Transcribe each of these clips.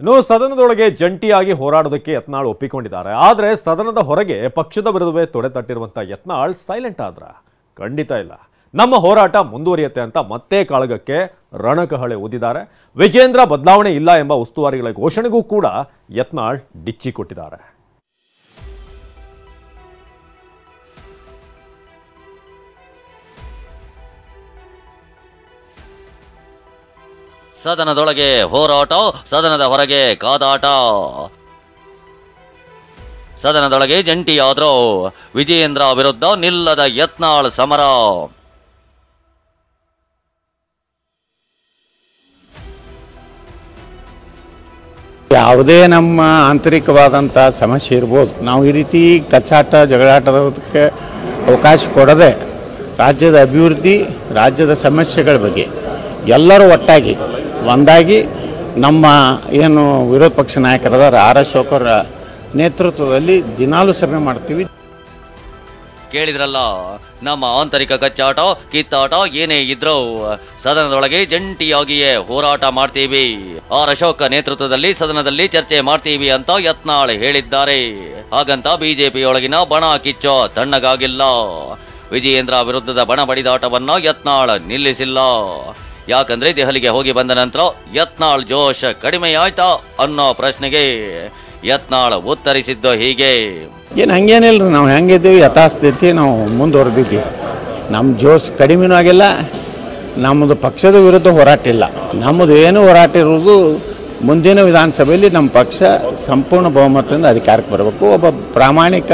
ಇನ್ನು ಸದನದೊಳಗೆ ಜಂಟಿಯಾಗಿ ಹೋರಾಡೋದಕ್ಕೆ ಯತ್ನಾಳ್ ಒಪ್ಪಿಕೊಂಡಿದ್ದಾರೆ. ಆದರೆ ಸದನದ ಹೊರಗೆ ಪಕ್ಷದ ವಿರುದ್ಧವೇ ತೊಡೆತಟ್ಟಿರುವಂಥ ಯತ್ನಾಳ್ ಸೈಲೆಂಟ್ ಆದ್ರ ಖಂಡಿತ ಇಲ್ಲ. ನಮ್ಮ ಹೋರಾಟ ಮುಂದುವರಿಯುತ್ತೆ ಅಂತ ಮತ್ತೆ ಕಾಳಗಕ್ಕೆ ರಣಕಹಳೆ ಊದಿದ್ದಾರೆ. ವಿಜೇಂದ್ರ ಬದಲಾವಣೆ ಇಲ್ಲ ಎಂಬ ಉಸ್ತುವಾರಿಗಳ ಘೋಷಣೆಗೂ ಕೂಡ ಯತ್ನಾಳ್ ಡಿಚ್ಚಿ ಕೊಟ್ಟಿದ್ದಾರೆ. ಸದನದೊಳಗೆ ಹೋರಾಟ, ಸದನದ ಹೊರಗೆ ಕಾದಾಟ. ಸದನದೊಳಗೆ ಜಂಟಿಯಾದ್ರೂ ವಿಜಯೇಂದ್ರ ವಿರುದ್ಧ ನಿಲ್ಲದ ಯತ್ನಾಳ್ ಸಮರ. ಯಾವುದೇ ನಮ್ಮ ಆಂತರಿಕವಾದಂಥ ಸಮಸ್ಯೆ ಇರ್ಬೋದು, ನಾವು ಈ ರೀತಿ ಕಚ್ಚಾಟ ಜಗಳಾಟದಕ್ಕೆ ಅವಕಾಶ ಕೊಡದೆ ರಾಜ್ಯದ ಅಭಿವೃದ್ಧಿ, ರಾಜ್ಯದ ಸಮಸ್ಯೆಗಳ ಬಗ್ಗೆ ಎಲ್ಲರೂ ಒಟ್ಟಾಗಿ ಒಂದಾಗಿ ನಮ್ಮ ಏನು ವಿರೋಧ ಪಕ್ಷ ನಾಯಕರಾದ ಆರ್ ಅಶೋಕ್ ಅವರ ನೇತೃತ್ವದಲ್ಲಿ ದಿನಾಲೂ ಸಭೆ ಮಾಡ್ತೀವಿ. ಕೇಳಿದ್ರಲ್ಲ, ನಮ್ಮ ಆಂತರಿಕ ಕಚ್ಚಾಟ ಕಿತ್ತಾಟ ಏನೇ ಇದ್ರೂ ಸದನದೊಳಗೆ ಜಂಟಿಯಾಗಿಯೇ ಹೋರಾಟ ಮಾಡ್ತೀವಿ. ಆರ್ ಅಶೋಕ್ ನೇತೃತ್ವದಲ್ಲಿ ಸದನದಲ್ಲಿ ಚರ್ಚೆ ಮಾಡ್ತೀವಿ ಅಂತ ಯತ್ನಾಳ್ ಹೇಳಿದ್ದಾರೆ. ಹಾಗಂತ ಬಿಜೆಪಿಯೊಳಗಿನ ಬಣ ಕಿಚ್ಚೋ ತಣ್ಣಗಾಗಿಲ್ಲ. ವಿಜಯೇಂದ್ರ ವಿರುದ್ಧದ ಬಣ ಬಡಿದಾಟವನ್ನ ಯತ್ನಾಳ್ ನಿಲ್ಲಿಸಿಲ್ಲ. ಯಾಕಂದ್ರೆ ದೆಹಲಿಗೆ ಹೋಗಿ ಬಂದ ನಂತರ ಯತ್ನಾಳ್ ಜೋಶ್ ಕಡಿಮೆಯಾಯ್ತಾ ಅನ್ನೋ ಪ್ರಶ್ನೆಗೆ ಯತ್ನಾಳ್ ಉತ್ತರಿಸಿದ್ದು ಹೀಗೆ. ಏನು ಹಂಗೇನಿಲ್ಲ, ನಾವು ಹೆಂಗಿದ್ದೀವಿ ಯಥಾಸ್ಥಿತಿ ನಾವು ಮುಂದುವರೆದಿದ್ದೀವಿ. ನಮ್ಮ ಜೋಶ್ ಕಡಿಮೆನೂ ಆಗಿಲ್ಲ, ನಮ್ಮದು ಪಕ್ಷದ ವಿರುದ್ಧ ಹೋರಾಟ ಇಲ್ಲ. ನಮ್ಮದು ಏನು ಹೋರಾಟ ಇರುವುದು ಮುಂದಿನ ವಿಧಾನಸಭೆಯಲ್ಲಿ ನಮ್ಮ ಪಕ್ಷ ಸಂಪೂರ್ಣ ಬಹುಮತದಿಂದ ಅಧಿಕಾರಕ್ಕೆ ಬರಬೇಕು. ಒಬ್ಬ ಪ್ರಾಮಾಣಿಕ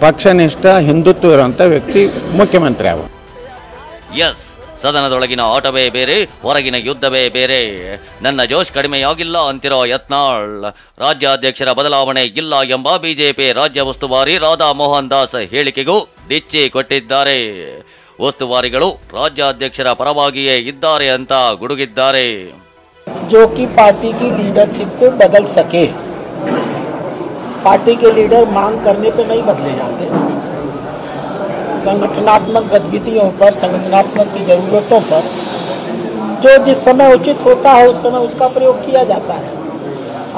ಪಕ್ಷನಿಷ್ಠ ಹಿಂದುತ್ವ ಇರುವಂಥ ವ್ಯಕ್ತಿ ಮುಖ್ಯಮಂತ್ರಿ ಆಗ. ಎಸ್, ಸದನದೊಳಗಿನ ಆಟವೇ ಬೇರೆ, ಹೊರಗಿನ ಯುದ್ಧವೇ ಬೇರೆ. ನನ್ನ ಜೋಶ್ ಕಡಿಮೆಯಾಗಿಲ್ಲ ಅಂತಿರೋ ಯತ್ನಾಳ್ ರಾಜ್ಯಾಧ್ಯಕ್ಷರ ಬದಲಾವಣೆ ಇಲ್ಲ ಎಂಬ ಬಿಜೆಪಿ ರಾಜ್ಯ ಉಸ್ತುವಾರಿ ರಾಧಾ ಮೋಹನ್ ದಾಸ್ ಹೇಳಿಕೆಗೂ ಡಿಚ್ಚಿ ಕೊಟ್ಟಿದ್ದಾರೆ. ಉಸ್ತುವಾರಿಗಳು ರಾಜ್ಯಾಧ್ಯಕ್ಷರ ಪರವಾಗಿಯೇ ಇದ್ದಾರೆ ಅಂತ ಗುಡುಗಿದ್ದಾರೆ. जो कि पार्टी की लीडरशिप को बदल सके, पार्टी के लीडर मांग करने पे नहीं बदले जाते. संगठनात्मक गतिविधियों पर, संगठनात्मक की जरूरतों पर जो जिस समय उचित होता है उस समय उसका प्रयोग किया जाता है.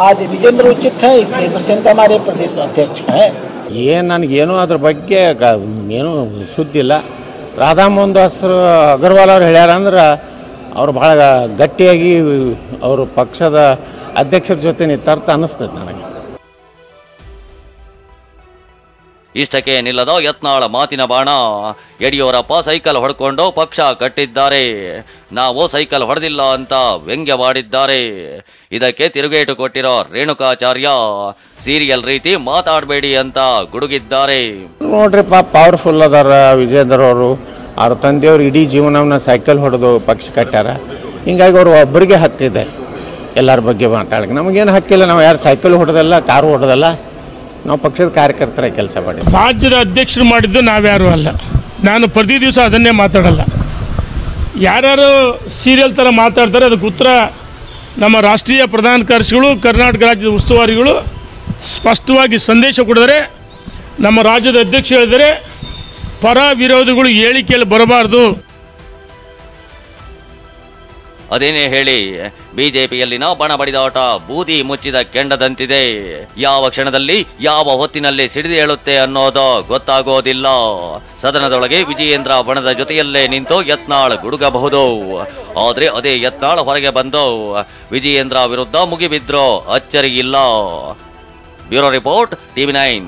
आज विजेंद्र उचित है, इसलिए विजेंद्र हमारे प्रदेश अध्यक्ष हैं. ನನಗೇನು ಅದ್ರ ಬಗ್ಗೆ ಏನು ಸುದ್ದಿಲ್ಲ. ರಾಧಾ ಮೋಹನ್ ದಾಸ್ ಅಗರ್ವಾಲ್ ಅವ್ರು ಹೇಳ್ಯಾರ ಅಂದ್ರೆ ಅವ್ರು ಭಾಳ ಗಟ್ಟಿಯಾಗಿ ಅವರು ಪಕ್ಷದ ಅಧ್ಯಕ್ಷರ ಜೊತೆ ನಿಂತಾರ್ಥ ಅನ್ನಿಸ್ತದೆ ನನಗೆ. ಇಷ್ಟಕ್ಕೆ ನಿಲ್ಲದ ಯತ್ನಾಳ್ ಮಾತಿನ ಬಾಣ. ಯಡಿಯೂರಪ್ಪ ಸೈಕಲ್ ಹೊಡ್ಕೊಂಡು ಪಕ್ಷ ಕಟ್ಟಿದ್ದಾರೆ, ನಾವು ಸೈಕಲ್ ಹೊಡೆದಿಲ್ಲ ಅಂತ ವ್ಯಂಗ್ಯವಾಡಿದ್ದಾರೆ. ಇದಕ್ಕೆ ತಿರುಗೇಟು ಕೊಟ್ಟಿರೋ ರೇಣುಕಾಚಾರ್ಯ ಸೀರಿಯಲ್ ರೀತಿ ಮಾತಾಡಬೇಡಿ ಅಂತ ಗುಡುಗಿದ್ದಾರೆ. ನೋಡ್ರಿ ಪವರ್ಫುಲ್ ಅದಾರ ವಿಜೇಂದ್ರ ಅವರು. ಅವ್ರ ತಂದೆಯವರು ಇಡೀ ಜೀವನವನ್ನ ಸೈಕಲ್ ಹೊಡೆದು ಪಕ್ಷ ಕಟ್ಟಾರ. ಹಿಂಗಾಗಿ ಅವರು ಒಬ್ಬರಿಗೆ ಹಕ್ಕಿದೆ ಎಲ್ಲರ ಬಗ್ಗೆ ಮಾತಾಡಕ್ಕೆ. ನಮಗೇನು ಹಕ್ಕಿಲ್ಲ, ನಾವು ಯಾರು ಸೈಕಲ್ ಹೊಡೆದಲ್ಲ, ಕಾರು ಹೊಡೆದಲ್ಲ, ನಾವು ಪಕ್ಷದ ಕಾರ್ಯಕರ್ತರ ಕೆಲಸ ಮಾಡಿ. ರಾಜ್ಯದ ಅಧ್ಯಕ್ಷರು ಮಾಡಿದ್ದು ನಾವ್ಯಾರು ಅಲ್ಲ. ನಾನು ಪ್ರತಿ ದಿವಸ ಅದನ್ನೇ ಮಾತಾಡಲ್ಲ. ಯಾರ್ಯಾರು ಸೀರಿಯಲ್ ಥರ ಮಾತಾಡ್ತಾರೆ ಅದಕ್ಕೆ ಉತ್ತರ ನಮ್ಮ ರಾಷ್ಟ್ರೀಯ ಪ್ರಧಾನ ಕಾರ್ಯದರ್ಶಿಗಳು, ಕರ್ನಾಟಕ ರಾಜ್ಯದ ಉಸ್ತುವಾರಿಗಳು ಸ್ಪಷ್ಟವಾಗಿ ಸಂದೇಶ ಕೊಡಿದರೆ, ನಮ್ಮ ರಾಜ್ಯದ ಅಧ್ಯಕ್ಷ ಹೇಳಿದರೆ ಪರ ವಿರೋಧಿಗಳು ಹೇಳಿಕೆಯಲ್ಲಿ ಬರಬಾರ್ದು. ಅದೇನೇ ಹೇಳಿ, ಬಿಜೆಪಿಯಲ್ಲಿನ ಬಣ ಬಡಿದಾಟ ಬೂದಿ ಮುಚ್ಚಿದ ಕೆಂಡದಂತಿದೆ. ಯಾವ ಕ್ಷಣದಲ್ಲಿ ಯಾವ ಹೊತ್ತಿನಲ್ಲಿ ಸಿಡಿದು ಹೇಳುತ್ತೆ ಅನ್ನೋದು ಗೊತ್ತಾಗೋದಿಲ್ಲ. ಸದನದೊಳಗೆ ವಿಜಯೇಂದ್ರ ಬಣದ ಜೊತೆಯಲ್ಲೇ ನಿಂತು ಯತ್ನಾಳ್ ಗುಡುಗಬಹುದು. ಆದ್ರೆ ಅದೇ ಯತ್ನಾಳ್ ಹೊರಗೆ ಬಂದು ವಿಜಯೇಂದ್ರ ವಿರುದ್ಧ ಮುಗಿಬಿದ್ರೋ ಅಚ್ಚರಿಯಿಲ್ಲ. Bureau report, TV9.